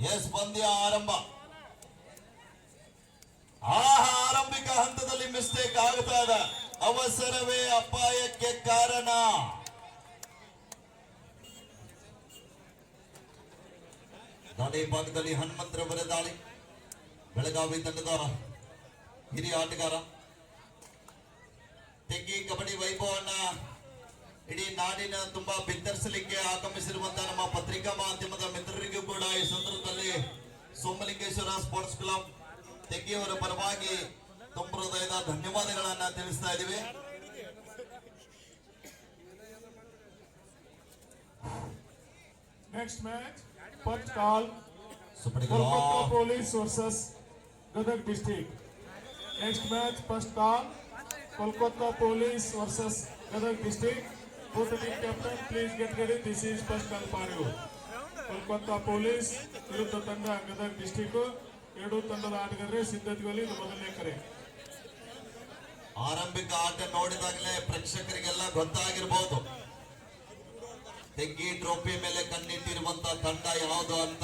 S ಪಂದ್ಯ ಆರಂಭ. ಆರಂಭಿಕ ಹಂತದಲ್ಲಿ ಮಿಸ್ಟೇಕ್ ಆಗ್ತಾ ಇದೆ. ಅವಸರವೇ ಅಪಾಯಕ್ಕೆ ಕಾರಣ. ದಾಳಿ ಭಾಗದಲ್ಲಿ ಹನುಮಂತರವರ ದಾಳಿ. ಬೆಳಗಾವಿ ತಂಡದ ಹಿರಿಯ ಆಟಗಾರ ತೆಗ್ಗಿ ಕಬಡ್ಡಿ ವೈಭವನ್ನ ಇಡೀ ನಾಡಿನ ತುಂಬಾ ಬಿತ್ತರಿಸಲಿಕ್ಕೆ ಆಗಮಿಸಿರುವಂತಹ ನಮ್ಮ ಪತ್ರಿಕಾ ಮಾಧ್ಯಮದ ಮಿತ್ರರಿಗೂ ಕೂಡ ಈ ಸಂದರ್ಭದಲ್ಲಿ ಸೋಮಲಿಂಗೇಶ್ವರ ಸ್ಪೋರ್ಟ್ಸ್ ಕ್ಲಬ್ ತೆಗ್ಗಿಯವರ ಪರವಾಗಿ ತುಂಬ ಹೃದಯದ ಧನ್ಯವಾದಗಳನ್ನ ತಿಳಿಸ್ತಾ ಇದ್ದೀವಿ. Next match, first call, Kolkata Police versus Gadag District. Next match, first call, Kolkata Police versus Gadag District. Both team captain, please get ready. This is first call for you. Kolkata Police ವಿರುದ್ಧ ತಂಡ Gadag district. ಎರಡು ತಂಡದ ಆಟಗಾರರೇ ಸಿದ್ಧತೆಯಲ್ಲಿ ಮೊದಲನೇ ಕರೆ. ಆರಂಭಿಕ ಆಟ ನೋಡಿದಾಗಲೇ ಪ್ರೇಕ್ಷಕರಿಗೆಲ್ಲ ಗೊತ್ತಾಗಿರ್ಬೋದು Teggi trophy ಮೇಲೆ ಕಣ್ಣಿಟ್ಟಿರುವಂತ ತಂಡ ಯಾವುದು ಅಂತ.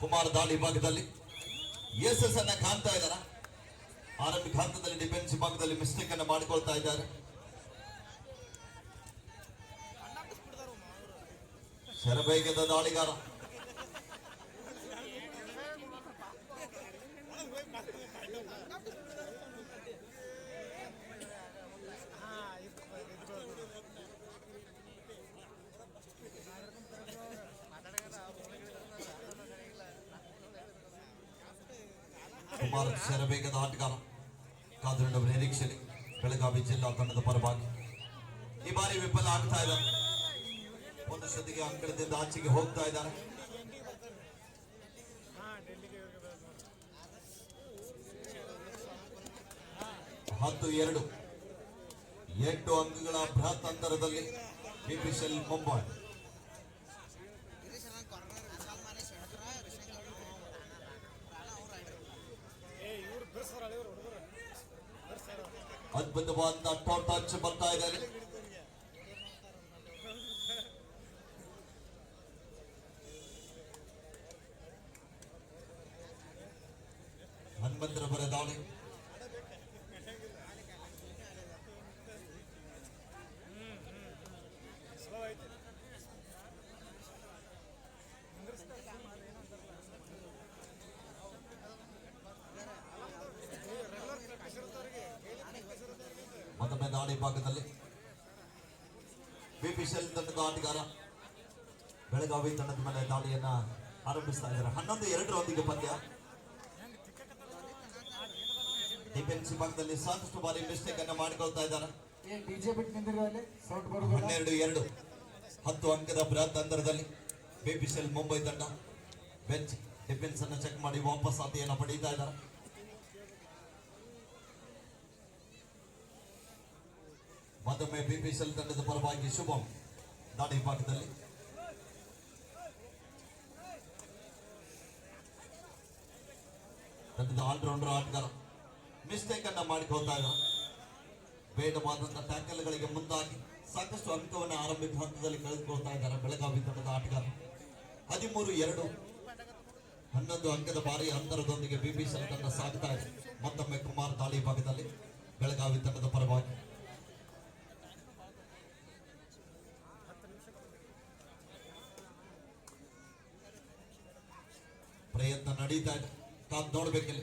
ಕುಮಾರ್ ದಾಳಿ ಭಾಗದಲ್ಲಿ ಎಸ್ ಅನ್ನ ಕಾಣ್ತಾ ಇದ್ದಾರ. ಆರಂಭಿಕ ಹಂತದಲ್ಲಿ ಡಿಫೆನ್ಸ್ ಭಾಗದಲ್ಲಿ ಮಿಸ್ಟೇಕ್ ಅನ್ನು ಮಾಡಿಕೊಳ್ತಾ ಇದ್ದಾರೆ. ಶರಬೇಗದ ದಾಳಿಗಾರ ಕುಮಾರ್ ಶರಬೇಗದ ಆಟಗಾರ ಕಾದುಂಡವರ ನಿರೀಕ್ಷೆಯಲ್ಲಿ ಬೆಳಗಾವಿ ಜಿಲ್ಲಾ ತಂಡದ ಪರವಾಗಿ ಈ ಬಾರಿ ವಿಫಲ ಆಗ್ತಾ ಇದ್ದಾರೆ. ಒಂದು ಸತಿಗೆ ಅಂಕಣದಿಂದ ಆಚೆಗೆ ಹೋಗ್ತಾ ಇದ್ದಾರೆ. ಹತ್ತು 2 8 ಅಂಕಗಳ ಬೃಹತ್ ಅಂತರದಲ್ಲಿ ಬಿಪಿಎಲ್ ಮುಂಬೈ. ಅದ್ಭುತವಾದ ಟಚ್ ಬರ್ತಾ ಇದ್ದಾರೆ. ಹನುಮಂತರವರ ದಾಳಿ. ಮತ್ತೊಮ್ಮೆ ದಾಳಿ ಭಾಗದಲ್ಲಿ ಬಿಪಿಎಲ್ ತಂಡದ ಆಟಗಾರ ಬೆಳಗಾವಿ ತಂಡದ ಮೇಲೆ ದಾಳಿಯನ್ನ ಆರಂಭಿಸ್ತಾ ಇದ್ದಾರೆ. 11-2 ಪಂದ್ಯ. ಡಿಫೆನ್ಸ್ ಭಾಗದಲ್ಲಿ ಸಾಕಷ್ಟು ಬಾರಿ ಮಿಸ್ಟೇಕ್ ಅನ್ನು ಮಾಡಿಕೊಳ್ತಾ ಇದ್ದಾರೆ. 12-2 10 ಅಂಕದ ಬೃಹತ್ ಅಂತರದಲ್ಲಿ ಬಿಪಿಎಲ್ ಮುಂಬೈ ತಂಡ ಬೆಂಚ್ ಡಿಫೆನ್ಸ್ ಅನ್ನು ಚೆಕ್ ಮಾಡಿ ವಾಪಸ್ ಆತೆಯನ್ನು ಪಡೀತಾ ಇದ್ದಾರೆ. ಮತ್ತೊಮ್ಮೆ ಬಿಪಿಎಲ್ ತಂಡದ ಪರವಾಗಿ ಶುಭಂ ದಾಳಿ ಭಾಗದಲ್ಲಿ ತಂಡದ ಆಲ್ರೌಂಡರ್ ಆಟಗಾರ ಮಿಸ್ಟೇಕ್ ಅನ್ನ ಮಾಡಿಕೊಳ್ತಾ ಇದ್ದಾರೆ. ಬೇಡವಾದಂತಹ ಟ್ಯಾಕಲ್ಗಳಿಗೆ ಮುಂದಾಗಿ ಸಾಕಷ್ಟು ಅಂಕವನ್ನು ಆರಂಭಿಕ ಹಂತದಲ್ಲಿ ಕಳೆದುಕೊಳ್ತಾ ಇದ್ದಾರೆ ಬೆಳಗಾವಿ ತಂಡದ ಆಟಗಾರ. 13-2 11 ಅಂಕದ ಭಾರಿ ಅಂತರದೊಂದಿಗೆ ಬಿಪಿಎಲ್ ತಂಡ ಸಾಗುತ್ತಾ ಇದೆ. ಮತ್ತೊಮ್ಮೆ ಕುಮಾರ್ ದಾಳಿ ಭಾಗದಲ್ಲಿ ಬೆಳಗಾವಿ ತಂಡದ ಪರವಾಗಿ ಪ್ರಯತ್ನ ನಡೀತಾ ಇದೆ. ಕಾದ್ ನೋಡ್ಬೇಕಿಲ್ಲ.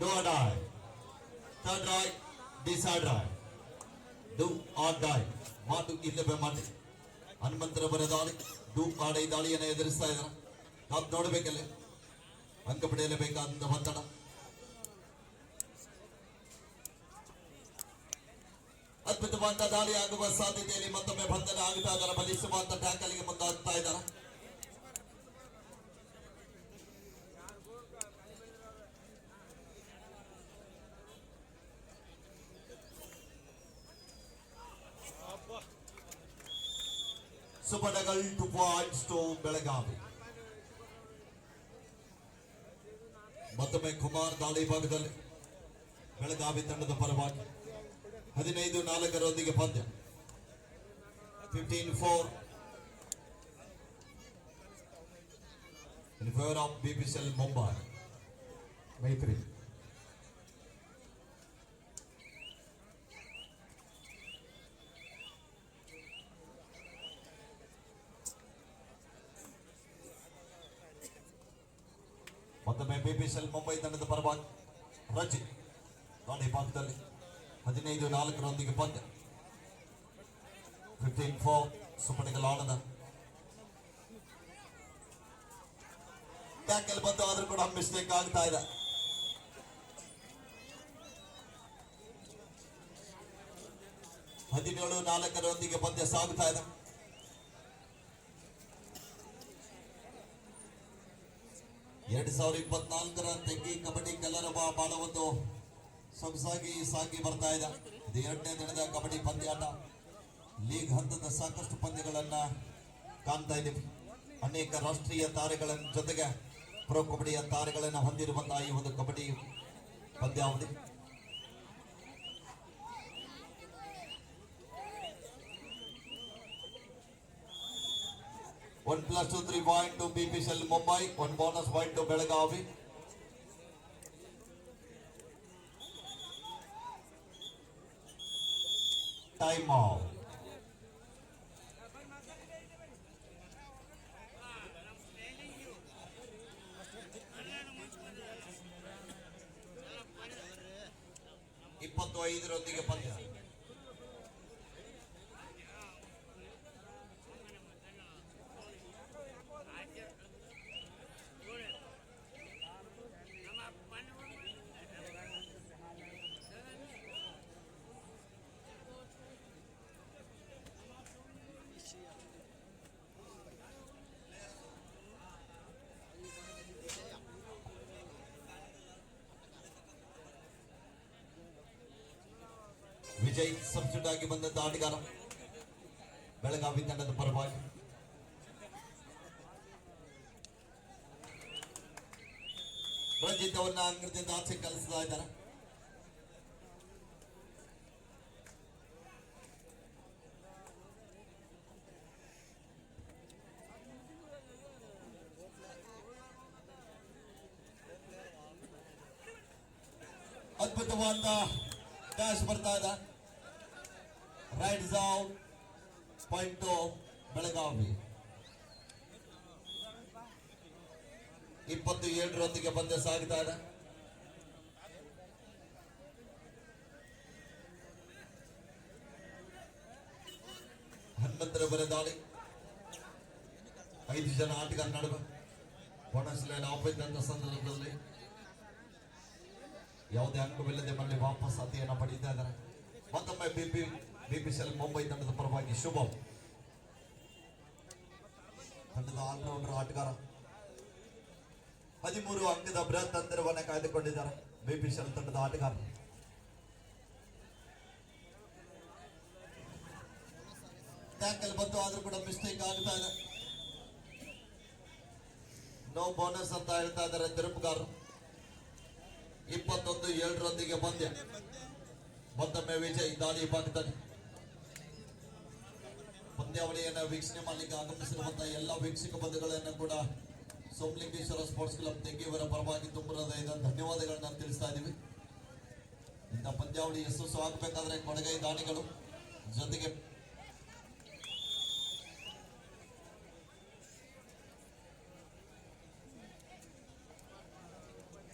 Do or die. Third right, decide right. Do or die. ಮಾತು ಇಲ್ಲವೇ ಮಾಡಿ. ಹನುಮಂತರವರ ದಾಳಿ ಡೂ ಆಡ ಈ ದಾಳಿಯನ್ನು ಎದುರಿಸ್ತಾ ಇದ್ದಾರೆ. ಕಾದ್ ನೋಡಬೇಕಲ್ಲೇ ಅಂಕ ಪಡೆಯಲೇಬೇಕಾದಂತ ಒತ್ತಡ. ಅದ್ಭುತವಾದ ದಾಳಿ ಆಗುವ ಸಾಧ್ಯತೆಯಲ್ಲಿ ಮತ್ತೊಮ್ಮೆ ಬಂಧನ ಆಗುತ್ತಾ ಇದ್ದಾರೆ. ಬಲಿಸುವಂತ ಟ್ಯಾಕಲ್ಗೆ ಮುಂದಾಗ್ತಾ ಇದ್ದಾರೆ. ಸುಬಡಗಲ್ 2 ಪಾಯಿಂಟ್ಸ್ ಟು ಬೆಳಗಾವಿ. ಮತ್ತೊಮ್ಮೆ ಕುಮಾರ್ ದಾಳಿ ಭಾಗದಲ್ಲಿ ಬೆಳಗಾವಿ ತಂಡದ ಪರವಾಗಿ 15-4 ಪಂದ್ಯ. 15-4 in favor of BPCL Mumbai. ಮೈತ್ರಿ ಮತ್ತೊಮ್ಮೆ BPCL ಮುಂಬೈ ತಂಡದ ಪರವಾಗಿ ರಜಿ ದಾಳಿ ಭಾಗದಲ್ಲಿ 15-4 ಪಂದ್ಯ. 15-4 ಸುಪಣಿಗಲ್ ಆಡದ ಟ್ಯಾಕಲ್ ಬಂದು ಆದ್ರೂ ಕೂಡ ಮಿಸ್ಟೇಕ್ ಆಗ್ತಾ ಇದೆ. ಹದಿನೇಳು 4 ಪಂದ್ಯ ಸಾಗುತ್ತಾ ಇದೆ. ಎರಡು 2024 ತೆಗ್ಗಿ ಕಬಡ್ಡಿ ಕಲರವ ಬಹಳ ಒಂದು ಸೊಗಸಾಗಿ ಸಾಗಿ ಬರ್ತಾ ಇದೆ. ಇದು 2ನೇ ದಿನದ ಕಬಡ್ಡಿ ಪಂದ್ಯಾಟ. ಲೀಗ್ ಹಂತದ ಸಾಕಷ್ಟು ಪಂದ್ಯಗಳನ್ನ ಕಾಣ್ತಾ ಇದ್ದೀವಿ. ಅನೇಕ ರಾಷ್ಟ್ರೀಯ ತಾರೆಗಳ ಜೊತೆಗೆ ಪ್ರೊ ಕಬಡ್ಡಿಯ ತಾರೆಗಳನ್ನು ಹೊಂದಿರುವಂತಹ ಈ ಒಂದು ಕಬಡ್ಡಿ ಪಂದ್ಯಾವಧಿ. +2 3 point to BPCL Mumbai, 1 bonus point to Belagavi. Time out. +25 ಪಂದ್ಯ. ವಿಜಯ್ ಸಬ್ಸ್ಟಿಟ್ಯೂಟ್ ಆಗಿ ಬಂದಂತ ಆಟಗಾರ ಬೆಳಗಾವಿ ತಂಡದ ಪರವಾಗಿ. ರಂಜಿತ್ ಅವರನ್ನ ಅಂಗದಿಂದ ಆಚೆ ಕಳಿಸ್ತಾ ಇದ್ದಾರೆ. ಅದ್ಭುತವಾದ ಡ್ಯಾಶ್ ಬರ್ತಾ ಇದೆ. Right out point Belagavi. 27 ಪಂದ್ಯ ಸಾಗ್ತಾ ಇದೆ. ಹನುಮಂತರ ದಾಳಿ 5 ಜನ ಆಟಗಾರ ನಡುವೆ ಬೋನಸ್ ಲೈನ್ ಆಫ್ ಇದ್ದಂತ ಸಂದರ್ಭದಲ್ಲಿ ಯಾವುದೇ ಅಂಕವಿಲ್ಲದೆ ಮರಳಿ ವಾಪಸ್ ಅತಿಯನ್ನು ಪಡೀತಾ ಇದ್ದಾರೆ. ಮತ್ತೊಮ್ಮೆ BPCL ಮುಂಬೈ ತಂಡದ ಪರವಾಗಿ ಶುಭಂ ತಂಡದ ಆಲ್ರೌಂಡರ್ ಆಟಗಾರ 13 ಅಂಕದ ಬೃಹತ್ ಅಂತರವನ್ನು ಕಾಯ್ದುಕೊಂಡಿದ್ದಾರೆ BPCL ತಂಡದ ಆಟಗಾರ. ಟ್ಯಾಕಲ್ ಬಂದು ಆದ್ರೂ ಕೂಡ ಮಿಸ್ಟೇಕ್ ಆಗ್ತಾ ಇದೆ. ನೋ ಬೋನಸ್ ಅಂತ ಹೇಳ್ತಾ ಇದ್ದಾರೆ ತಿರುಪುಗಾರರು. 21-7 ಪಂದ್ಯ. ಮತ್ತೊಮ್ಮೆ ವಿಜಯ್ ದಾಳಿ ಭಾಗದಲ್ಲಿ ಪಂದ್ಯಾವಳಿಯನ್ನು ವೀಕ್ಷಣೆ ಮಾಡಲಿಕ್ಕೆ ಆಗಮಿಸಿರುವಂತಹ ಎಲ್ಲ ವೀಕ್ಷಕ ಬಂಧುಗಳನ್ನು ಕೂಡ ಸೋಮಲಿಂಗೇಶ್ವರ ಸ್ಪೋರ್ಟ್ಸ್ ಕ್ಲಬ್ ತೆಗ್ಗಿಯವರ ಪರವಾಗಿ ತುಂಬ ಹೃದಯದ ಧನ್ಯವಾದಗಳನ್ನ ತಿಳಿಸ್ತಾ ಇದ್ದೀವಿ. ಇಂಥ ಪಂದ್ಯಾವಳಿ ಯಶಸ್ಸು ಆಗಬೇಕಾದ್ರೆ ಕೊಡಗೈ ದಾನಿಗಳು ಜೊತೆಗೆ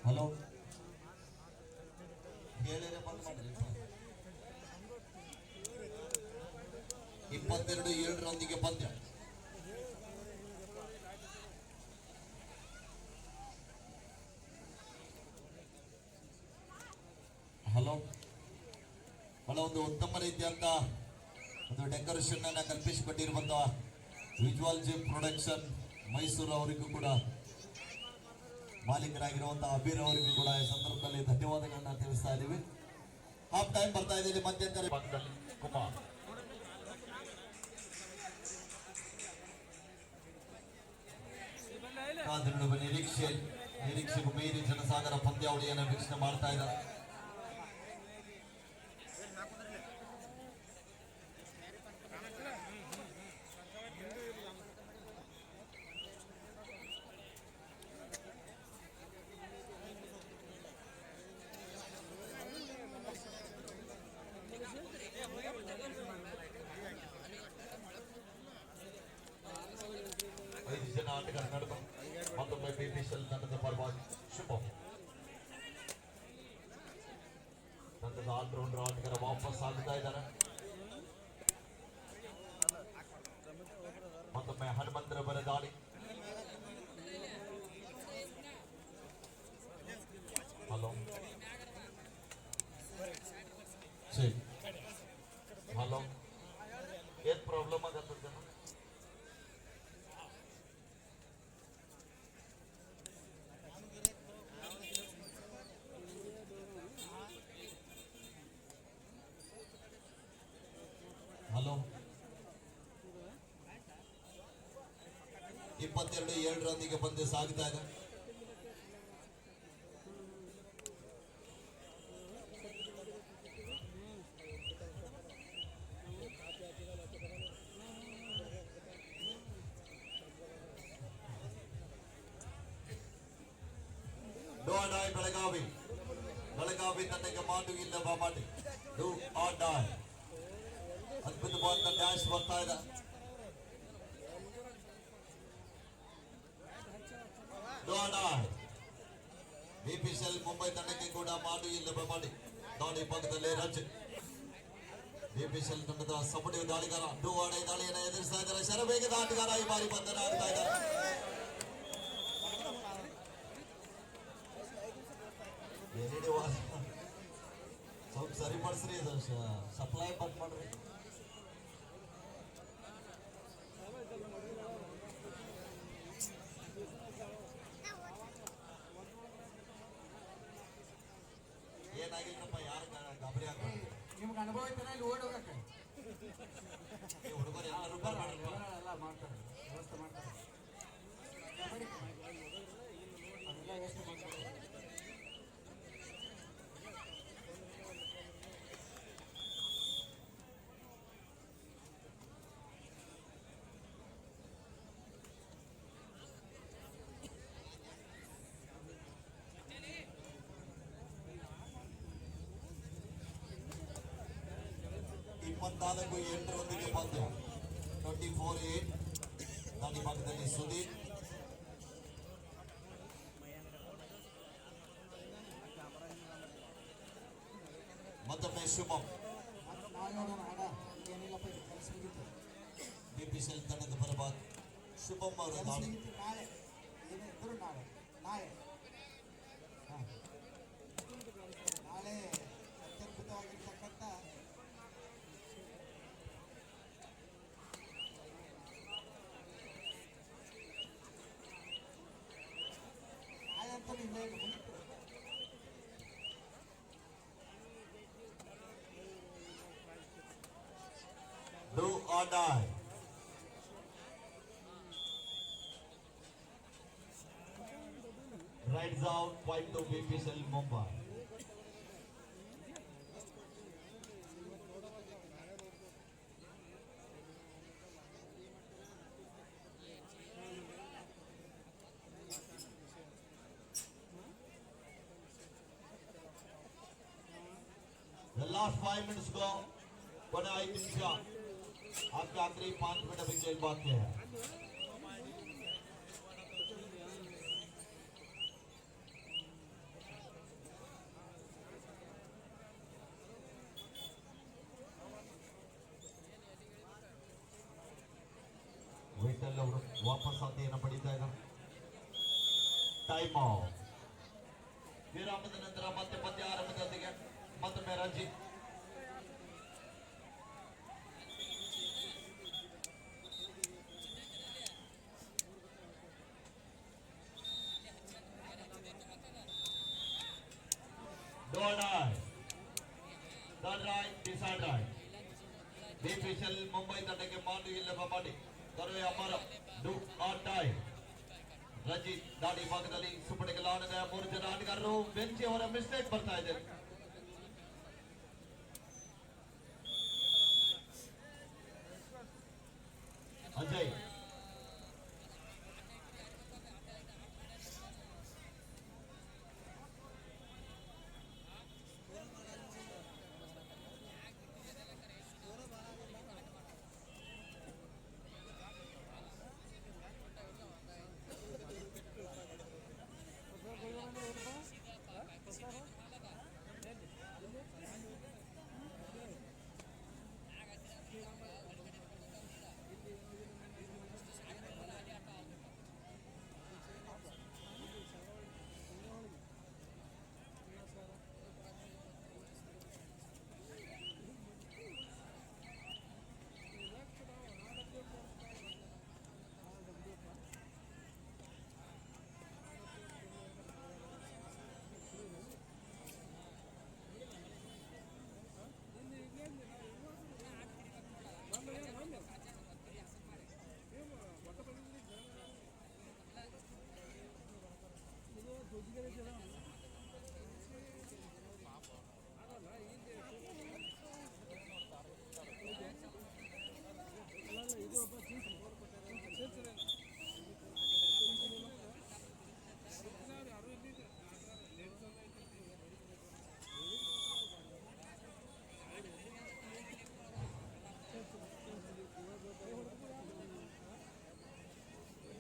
ಹಲೋ ಹೇಳಿದ್ರೆ ಬಂದ್ ಮಾಡ್ರಿ. 22-7 ಪಂದ್ಯ. ಹಲೋ ಬಹಳ ಒಂದು ಉತ್ತಮ ರೀತಿಯಂತ ಒಂದು ಡೆಕೋರೇಷನ್ ಅನ್ನ ಕಲ್ಪಿಸಿಕೊಟ್ಟಿರುವಂತಹ ವಿಜುವಲ್ ಜಿಮ್ ಪ್ರೊಡಕ್ಷನ್ ಮೈಸೂರು ಅವರಿಗೂ ಕೂಡ ಮಾಲೀಕರಾಗಿರುವಂತಹ ಅಬೀರ್ ಅವರಿಗೂ ಕೂಡ ಈ ಸಂದರ್ಭದಲ್ಲಿ ಧನ್ಯವಾದಗಳನ್ನ ತಿಳಿಸ್ತಾ ಇದ್ದೀವಿ. ಹಾಫ್ ಟೈಮ್ ಬರ್ತಾ ಇದ್ದೀವಿ. ಮಧ್ಯಂತರ ಕುಮಾರ್ ಕಾದು ನೋಡುವ ನಿರೀಕ್ಷೆಗೂ ಮೀರಿ ಜನಸಾಗರ ಪಂದ್ಯಾವಳಿಯನ್ನು ವೀಕ್ಷಣೆ ಮಾಡ್ತಾ ಇದ್ದಾರೆ. ಐದು ಜನ ಆಟಗಾರ ನಡುವೆ ಮತ್ತೊಮ್ಮೆ ಬಿಪಿಎಲ್ ತಂಡದ ಪರವಾಗಿ ಶುಭಂ ತಂಡದ ಆಲ್ರೌಂಡರ್ ಆಟಗಾರ ವಾಪಸ್ ಆಗ್ತಾ ಇದ್ದಾರೆ. ಮತ್ತೊಮ್ಮೆ ಹನುಮಂತರವರ ದಾಳಿ. ಹಲೋ ಹಲೋ ಏನ್ ಪ್ರಾಬ್ಲಮ್ ಆಗತ್ತದ? ಹಲೋ 22-7 ಪಂದ್ಯ ಸಾಗ್ತಾ ಇದೆ. ಡೋಡಾಯ್ ಬೆಳಗಾವಿ ತಂಡಕ್ಕೆ ಮಾಡು ಇಲ್ಲ ಬಾಮಾಟಿ. Do or die. ಅದ್ಭುತವಾದ ಡ್ಯಾಶ್ ಬರ್ತಾ ಇದೆ. ಬಿಪಿಎಲ್ ಮುಂಬೈ ತಂಡಕ್ಕೆ ಕೂಡ ಮಾಡು ಇಲ್ಲ ಬಾಮಾಟಿ. ದಾಳಿ ಭಾಗದಲ್ಲಿ ರಜೆ. ಬಿಪಿಎಲ್ ತಂಡದ ಸಪಡಿಯ ದಾಳಿಗಾರ ಡೂ ಆರ್ ಡೈ ದಾಳಿಯನ್ನು ಎದುರಿಸ್ತಾ ಇದ್ದಾರೆ. ಶರವೇಗದ ಆಟಗಾರ ಈ ಬಾರಿ ಬಂಧನ ಆಗ್ತಾ ಇದ್ದಾರೆ. ಸ್ವಲ್ಪ ಸರಿಪಡಿಸ್ರಿ, ಸಪ್ಲೈ ಬಂದ್ ಮಾಡ್ರಿ. ಏನಾಗಿಲ್ಲಪ್ಪ, ಯಾರು ಗಾಬರಿ ಆಗ್ಬಾರ್ದು. ನಿಮ್ಗೆ ಅನುಭವ ಐತನ ಇಲ್ಲಿ ಓಡಿ ಹೋಗಕ್ಕೆ ಹುಡುಗರು ಎಲ್ಲರೂ ಬರ್ಬೇಡ್ರಪ್ಪ. ಎಲ್ಲ ಮಾಡ್ತಾರೆ, ವ್ಯವಸ್ಥೆ ಮಾಡ್ತಾರೆ, ಅದೆಲ್ಲ ವ್ಯವಸ್ಥೆ ಮಾಡ್ತಾರೆ. ಇಪ್ಪತ್ನಾಲ್ಕು 8 ಪಂದ್ಯ 24-8. ದಾಳಿ ಭಾಗದಲ್ಲಿ ಸುದೀಪ್. ಮತ್ತೊಮ್ಮೆ ಶುಭಂ. ಬಿಪಿಎಲ್ ತಂಡದ ಪರವಾಗಿ ಶುಭಂ ಅವರ ದಾಳಿ. ನಾಳೆ ಏನಿದ್ರು ನಾಳೆ ಅತ್ಯದ್ಭುತವಾಗಿರ್ತಕ್ಕಂಥ ನಾಳೆ ಅಂತ ಇಲ್ಲ. Do or die. Rides out, point to BPCL Mumbai. The last 5 minutes go. कोने 5 निमिष आपके आखिरी 5 मिनट अभी खेल बाकी है. ವಿಠಲ್ ಅವರು ವಾಪಸ್ ಆತೆಯನ್ನು ಪಡಿತಾ ಇದ್ದಾರೆ. Time out. ವಿರಾಮದ ನಂತರ ಮತ್ತೆ ಪಂದ್ಯ ಆರಂಭದೊಂದಿಗೆ ಮತ್ತೊಮ್ಮೆ ರಂಜಿತ್. ಬಿಪಿಎಲ್ ಮುಂಬೈ ತಂಡಕ್ಕೆ ಮಾಡು ಇಲ್ಲ ಮಾಡಿ ಕರುವೆ ಅಮರ. Do or die. ರಜಿತ್ ದಾಡಿ ಭಾಗದಲ್ಲಿ ಸುಪಡೆಗಲಾಡದ 3 ಜನ ಆಟಗಾರರು ಬೆಂಚಿ ಅವರ ಮಿಸ್ಟೇಕ್ ಬರ್ತಾ ಇದೆ. ಅಜಯ್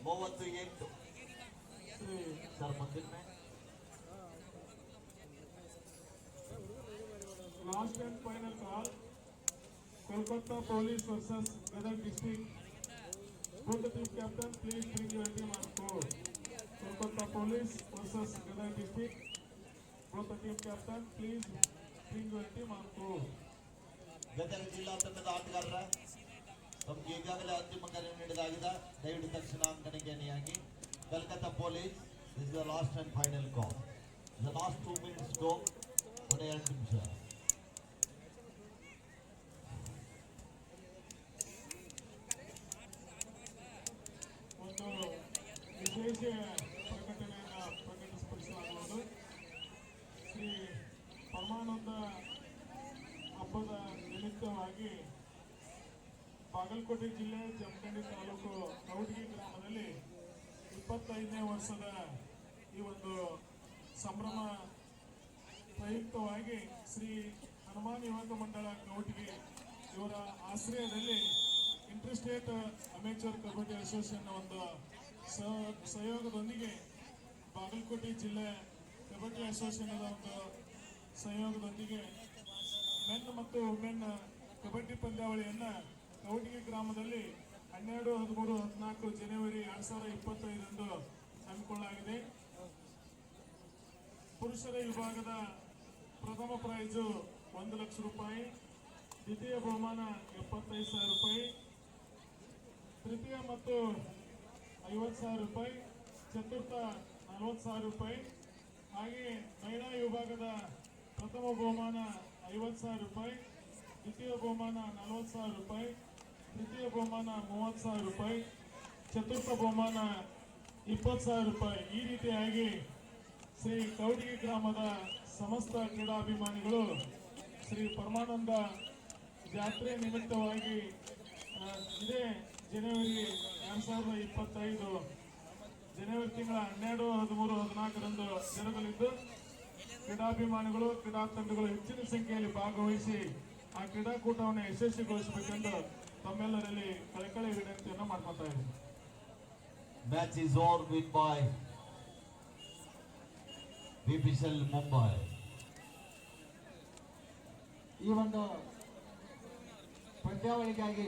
ಮೂವತ್ತು 8 ಸರ್ ಮುಂದಿನ match Last and final call. Kolkata Police versus Gadag District. Both the team captain, please bring your team on court. Kolkata Police versus Gadag District. Both the team captain, please bring your team on court. Gadag ಜಿಲ್ಲಾ ತಂಡದ ಆಟಗಾರರ ತಮಗೆ ಈಗಾಗಲೇ ಅಂತಿಮ ಕರೆ ನೀಡಲಾಗಿದೆ. ದಯವಿಟ್ಟು ತಕ್ಷಣ ಅಂಕಣಿಗೆ ಅಣಿಯಾಗಿ. Calcutta police is the last and final call. The last 2 minutes go. ಕೊನೆಯ 2 ನಿಮಿಷ. ಒಂದು ವಿಶೇಷ ಪ್ರಕಟಣೆಯನ್ನು ಪ್ರಕಟಿಸಪಡಿಸಲಾಗುವುದು. ಶ್ರೀ ಪರಮಾನಂದ ಹಬ್ಬದ ನಿಮಿತ್ತವಾಗಿ ಬಾಗಲಕೋಟೆ ಜಿಲ್ಲೆ ಜಮಖಂಡಿ ತಾಲೂಕು ಕೌಟಗಿ ಗ್ರಾಮದಲ್ಲಿ 25ನೇ ವರ್ಷದ ಈ ಒಂದು ಸಂಭ್ರಮ ಪ್ರಯುಕ್ತವಾಗಿ ಶ್ರೀ ಹನುಮಾನ್ ಯುವಕ ಮಂಡಳ ಕೌಟಗಿ ಇವರ ಆಶ್ರಯದಲ್ಲಿ inter state amateur kabaddi association ಒಂದು ಸಹಯೋಗದೊಂದಿಗೆ ಬಾಗಲಕೋಟೆ ಜಿಲ್ಲೆ ಕಬಡ್ಡಿ ಅಸೋಸಿಯೇಷನ್ ಒಂದು ಸಹಯೋಗದೊಂದಿಗೆ ಮೆನ್ ಮತ್ತು ವುಮೆನ್ ಕಬಡ್ಡಿ ಪಂದ್ಯಾವಳಿಯನ್ನು ಕೌಟಗಿ ಗ್ರಾಮದಲ್ಲಿ 12, 13, 14 ಜನವರಿ 2025 ಹಮ್ಮಿಕೊಳ್ಳಲಾಗಿದೆ. ಪುರುಷರ ವಿಭಾಗದ ಪ್ರಥಮ ಪ್ರೈಜು 1 ಲಕ್ಷ ರೂಪಾಯಿ, ದ್ವಿತೀಯ ಬಹುಮಾನ 75,000 ರೂಪಾಯಿ, ತೃತೀಯ ಮತ್ತು 50,000 ರೂಪಾಯಿ, ಚತುರ್ಥ 40,000 ರೂಪಾಯಿ. ಹಾಗೆಯೇ ಮಹಿಳಾ ವಿಭಾಗದ ಪ್ರಥಮ ಬಹುಮಾನ 50,000 ರೂಪಾಯಿ, ದ್ವಿತೀಯ ಬಹುಮಾನ 40,000 ರೂಪಾಯಿ, ತೃತೀಯ ಬಹುಮಾನ 30,000 ರೂಪಾಯಿ, ಚತುರ್ಥ ಬಹುಮಾನ 20,000 ರೂಪಾಯಿ. ಈ ರೀತಿಯಾಗಿ ಶ್ರೀ ಕೌಟಗಿ ಗ್ರಾಮದ ಸಮಸ್ತ ಕ್ರೀಡಾಭಿಮಾನಿಗಳು ಶ್ರೀ ಪರಮಾನಂದ ಜಾತ್ರೆ ನಿಮಿತ್ತವಾಗಿ ಇದೇ ಜನವರಿ 2025 ಜನವರಿ ತಿಂಗಳ 12, 13, 14 ಜರುಗಲಿದ್ದು ಕ್ರೀಡಾಭಿಮಾನಿಗಳು ಕ್ರೀಡಾ ತಂಡಗಳು ಹೆಚ್ಚಿನ ಸಂಖ್ಯೆಯಲ್ಲಿ ಭಾಗವಹಿಸಿ ಆ ಕ್ರೀಡಾಕೂಟವನ್ನು ಯಶಸ್ವಿಗೊಳಿಸಬೇಕೆಂದು ತಮ್ಮೆಲ್ಲರಲ್ಲಿ ಕಳಕಳಿ ವಿನಂತಿಯನ್ನು ಮಾಡ್ಕೊತಾ ಇದ್ದೀನಿ. Match is over win by BPL Mumbai. ಈ ಒಂದು ಪಂದ್ಯಾವಳಿಗಾಗಿ